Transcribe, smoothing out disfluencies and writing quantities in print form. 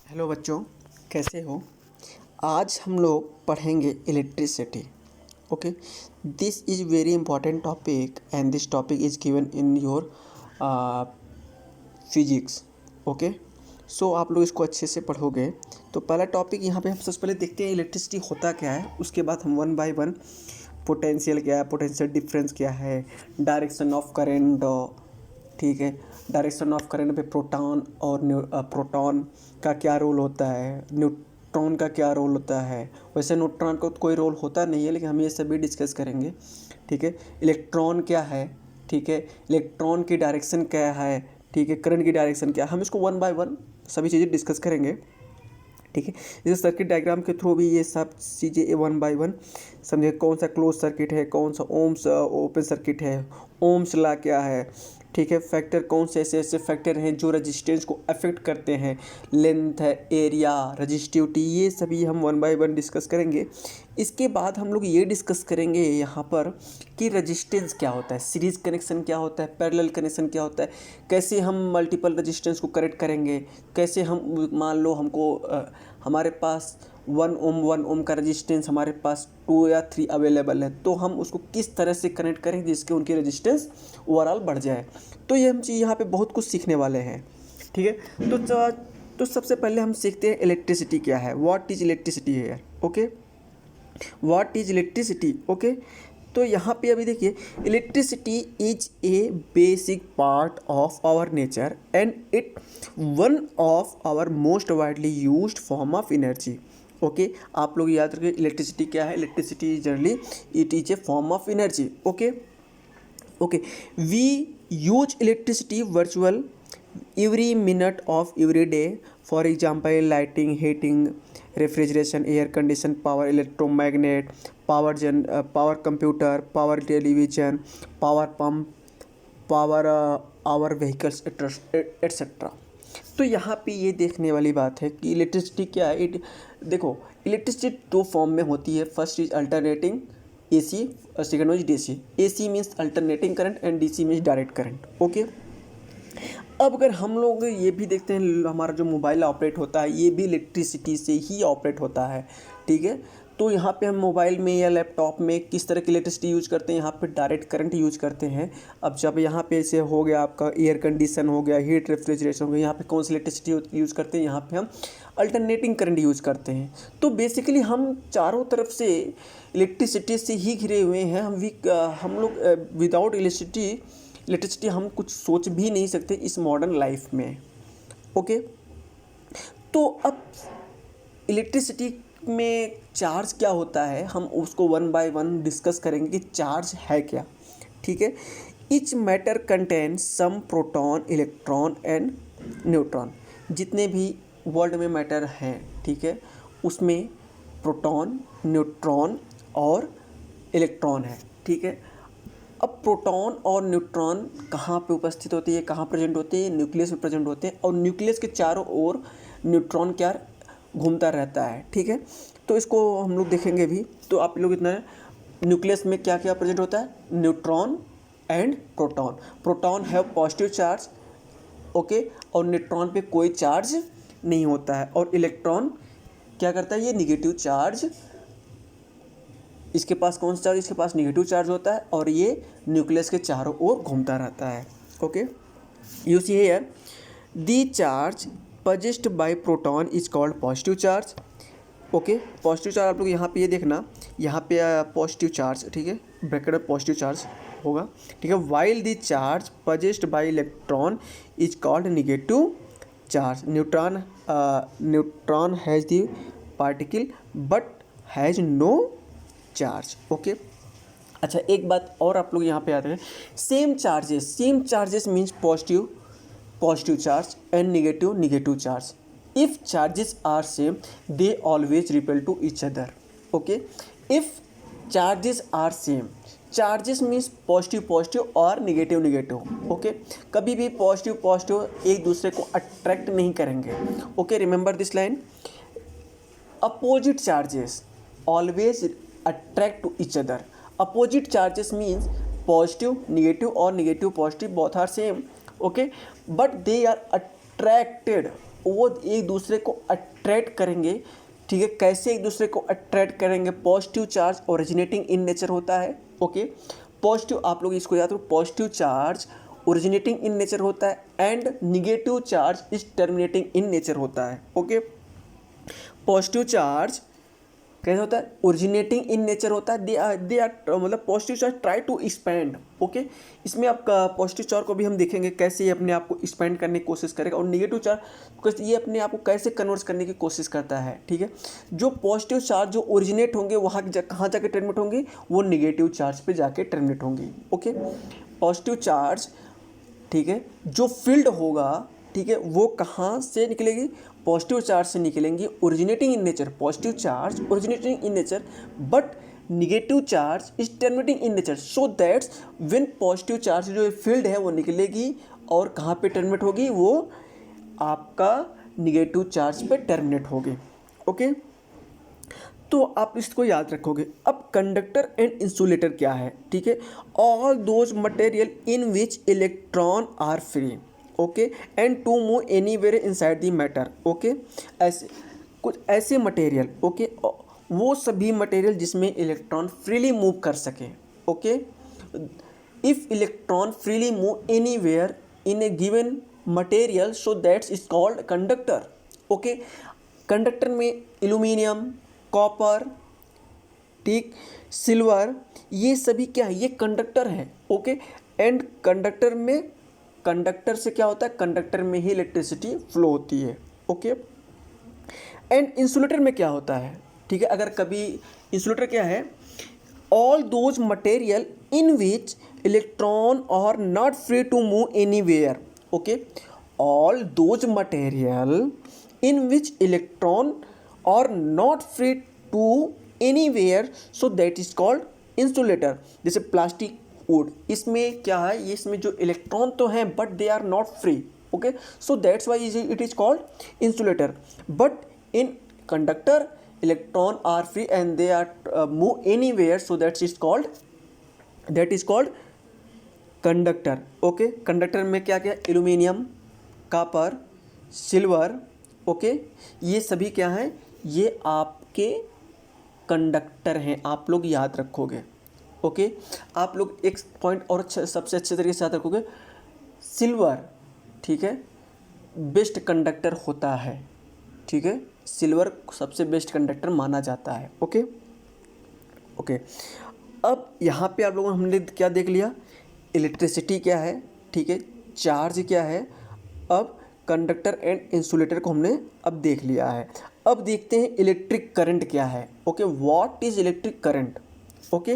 Hello बच्चों, कैसे हो। आज हम लोग पढ़ेंगे electricity. Okay, this is very important topic and this topic is given in your physics. Okay, so आप लोग इसको अच्छे से पढ़ोगे। तो पहला टॉपिक यहाँ पे हम सबसे पहले देखते हैं इलेक्ट्रिसिटी होता क्या है। उसके बाद हम वन बाय वन पोटेंशियल क्या है, पोटेंशियल डिफरेंस क्या है, डायरेक्शन ऑफ करेंट, ठीक है, डायरेक्शन ऑफ करंट पे प्रोटॉन और प्रोटॉन का क्या रोल होता है, न्यूट्रॉन का क्या रोल होता है। वैसे न्यूट्रॉन को तो कोई रोल होता नहीं है, लेकिन हम ये सभी डिस्कस करेंगे। ठीक है, इलेक्ट्रॉन क्या है, ठीक है, इलेक्ट्रॉन की डायरेक्शन क्या है, ठीक है, करंट की डायरेक्शन क्या है, हम इसको वन बाय वन सभी चीज़ें डिस्कस करेंगे। ठीक है, इस सर्किट डायग्राम के थ्रू भी ये सब चीज़ें वन बाय वन समझे। कौन सा क्लोज सर्किट है, कौन सा ओम्स ओपन सर्किट है, ओम्स लॉ क्या है, ठीक है, फैक्टर कौन से ऐसे ऐसे फैक्टर हैं जो रेजिस्टेंस को अफेक्ट करते हैं, लेंथ है, एरिया, रजिस्टिविटी, ये सभी हम वन बाय वन डिस्कस करेंगे। इसके बाद हम लोग ये डिस्कस करेंगे यहाँ पर कि रजिस्टेंस क्या होता है, सीरीज कनेक्शन क्या होता है, पैरेलल कनेक्शन क्या होता है, कैसे हम मल्टीपल रजिस्टेंस को करेक्ट करेंगे, कैसे हम मान लो हमको हमारे पास 1 ओम का रजिस्टेंस हमारे पास 2 या 3 अवेलेबल है, तो हम उसको किस तरह से कनेक्ट करें जिसके उनकी रजिस्टेंस ओवरऑल बढ़ जाए। तो ये हम चीज़ यहाँ पे बहुत कुछ सीखने वाले हैं। ठीक है, तो सबसे पहले हम सीखते हैं इलेक्ट्रिसिटी क्या है, व्हाट इज इलेक्ट्रिसिटी है। Okay, what is electricity. Okay, तो यहाँ पे अभी देखिए, electricity is a basic part of our nature and it one of our most widely used form of energy. Okay, आप लोग याद रखिए इलेक्ट्रिसिटी क्या है। Electricity generally it is a form of energy. Okay okay, we use electricity virtual every minute of every day. For example, lighting, heating, refrigeration, air condition, power electromagnet, power computer, power television, power pump, power our vehicles etc. तो यहाँ पे ये देखने वाली बात है कि electricity क्या है। देखो, इलेक्ट्रिसिटी दो फॉर्म में होती है। First is alternating AC, second is DC। AC means alternating current and DC means direct current. Okay, अब अगर हम लोग ये भी देखते हैं, हमारा जो मोबाइल ऑपरेट होता है ये भी इलेक्ट्रिसिटी से ही ऑपरेट होता है। ठीक है, तो यहाँ पे हम मोबाइल में या लैपटॉप में किस तरह की इलेक्ट्रिसिटी यूज करते हैं, यहाँ पे डायरेक्ट करंट यूज करते हैं। अब जब यहाँ पे ऐसे हो गया आपका एयर कंडीशन हो गया, हीट रेफ्रिजरेशन हो गया, यहाँ पे कौन सी इलेक्ट्रिसिटी यूज करते हैं, यहाँ पे हम अल्टरनेटिंग करंट यूज करते हैं। तो बेसिकली हम चारों तरफ से इलेक्ट्रिसिटी से ही घिरे हुए हैं। हम लोग विदाउट इलेक्ट्रिसिटी हम कुछ सोच भी नहीं सकते इस मॉडर्न लाइफ में। ओके, तो अब इलेक्ट्रिसिटी में चार्ज क्या होता है, हम उसको वन बाय वन डिस्कस करेंगे कि चार्ज है क्या। ठीक है, each matter content some proton, electron and neutron. जितने भी वर्ल्ड में मैटर हैं, ठीक है, उसमें प्रोटॉन, न्यूट्रॉन और इलेक्ट्रॉन है। ठीक है, अब प्रोटॉन और न्यूट्रॉन कहाँ पे उपस्थित होती है, कहाँ प्रेजेंट होते हैं, न्यूक्लियस में प्रेजेंट होते हैं, और न्यूक्लियस के चारों ओर न्यूट्रॉन क्या घूमता रहता है। ठीक है, तो इसको हम लोग देखेंगे भी। तो आप लोग इतना, न्यूक्लियस में क्या क्या प्रेजेंट होता है, neutron and proton. Proton have positive charge, okay, और न्यूट्रॉन पे कोई चार्ज नहीं होता है, और इलेक्ट्रॉन क्या करता है, ये निगेटिव चार्ज, इसके पास कौन सा चार्ज, इसके पास निगेटिव चार्ज होता है, और ये न्यूक्लियस के चारों ओर घूमता रहता है। Okay, you see here the charge possessed bye proton is called positive charge. Okay, positive charge आप लोग यहाँ पे ये देखना, यहाँ पे पॉजिटिव चार्ज, ठीक है, ब्रैकेट में पॉजिटिव चार्ज होगा। ठीक है, while the charge possessed by electron is called negative charge. Neutron has the particle but has no charge. Okay, अच्छा एक बात और आप लोग यहाँ पे आते हैं, same charges means positive charge and negative charge. If charges are same they always repel to each other. Okay, if charges are same, charges means positive और निगेटिव। ओके, कभी भी पॉजिटिव एक दूसरे को अट्रैक्ट नहीं करेंगे। Okay, remember this line, opposite charges always attract to each other. Opposite charges means positive, negative or negative positive both are same. Okay, but they are attracted वो एक दूसरे को अट्रैक्ट करेंगे, ठीक है। कैसे एक दूसरे को अट्रैक्ट करेंगे? पॉजिटिव चार्ज ओरिजिनेटिंग इन नेचर होता है, ओके। पॉजिटिव, आप लोग इसको याद रखो, पॉजिटिव चार्ज ओरिजिनेटिंग इन नेचर होता है and negative charge is terminating in nature होता है, ओके। पॉजिटिव चार्ज कैसे होता है? ओरिजिनेटिंग इन नेचर होता है। दे आर मतलब positive charge try to expand, okay. इसमें आपका पॉजिटिव चार्ज को भी हम देखेंगे कैसे ये अपने आप को एक्सपैंड करने की कोशिश करेगा, और निगेटिव चार्ज ये अपने आप को कैसे कन्वर्ट करने की कोशिश करता है, ठीक है। जो पॉजिटिव चार्ज जो ओरिजिनेट होंगे वहाँ कहाँ जाके टर्मिनेट होंगे? वो निगेटिव चार्ज पे जाके टर्मिनेट होंगे, ओके। पॉजिटिव चार्ज, ठीक है, जो फील्ड होगा, ठीक है, वो कहाँ से निकलेगी? पॉजिटिव चार्ज से निकलेंगी, originating in nature. Positive charge originating in nature but negative charge is terminating in nature, so that's when positive charge जो फील्ड है वो निकलेगी और कहाँ पे टर्मिनेट होगी? वो आपका निगेटिव चार्ज पे टर्मिनेट होगी, ओके। तो आप इसको याद रखोगे। अब कंडक्टर एंड इंसुलेटर क्या है, ठीक है? All those material in which electron are free, okay, and to move anywhere inside the matter, okay. ऐसे कुछ ऐसे मटेरियल, ओके, वो सभी मटेरियल जिसमें इलेक्ट्रॉन फ्रीली मूव कर सके, okay. If electron freely move anywhere in A given material, so that's is called conductor, okay. Conductor में aluminium, copper, ठीक, सिल्वर, ये सभी क्या है? ये कंडक्टर है, ओके। एंड कंडक्टर से क्या होता है? कंडक्टर में ही इलेक्ट्रिसिटी फ्लो होती है, ओके। एंड इंसुलेटर में क्या होता है, ठीक है? अगर कभी इंसुलेटर क्या है? All those material in which electron are not free to move anywhere, okay. All those material in which electron are not free to anywhere, so that is called insulator. जैसे प्लास्टिक, वुड, इसमें क्या है? ये इसमें जो electron तो हैं but they are not free, okay, so that's why it is called insulator. But in conductor electron are free and they are move anywhere, so that is called conductor, okay. Conductor में क्या क्या? Aluminium, copper, silver, okay, ये सभी क्या हैं? ये आपके conductor हैं, आप लोग याद रखोगे, ओके। आप लोग एक पॉइंट और सबसे अच्छे तरीके से याद रखोगे, सिल्वर, ठीक है, बेस्ट कंडक्टर होता है, ठीक है। सिल्वर सबसे बेस्ट कंडक्टर माना जाता है, ओके ओके। अब यहाँ पे आप लोगों ने हमने क्या देख लिया? इलेक्ट्रिसिटी क्या है, ठीक है, चार्ज क्या है। अब कंडक्टर एंड इंसुलेटर को हमने अब देख लिया है। अब देखते हैं इलेक्ट्रिक करंट क्या है, okay. What is electric current, okay.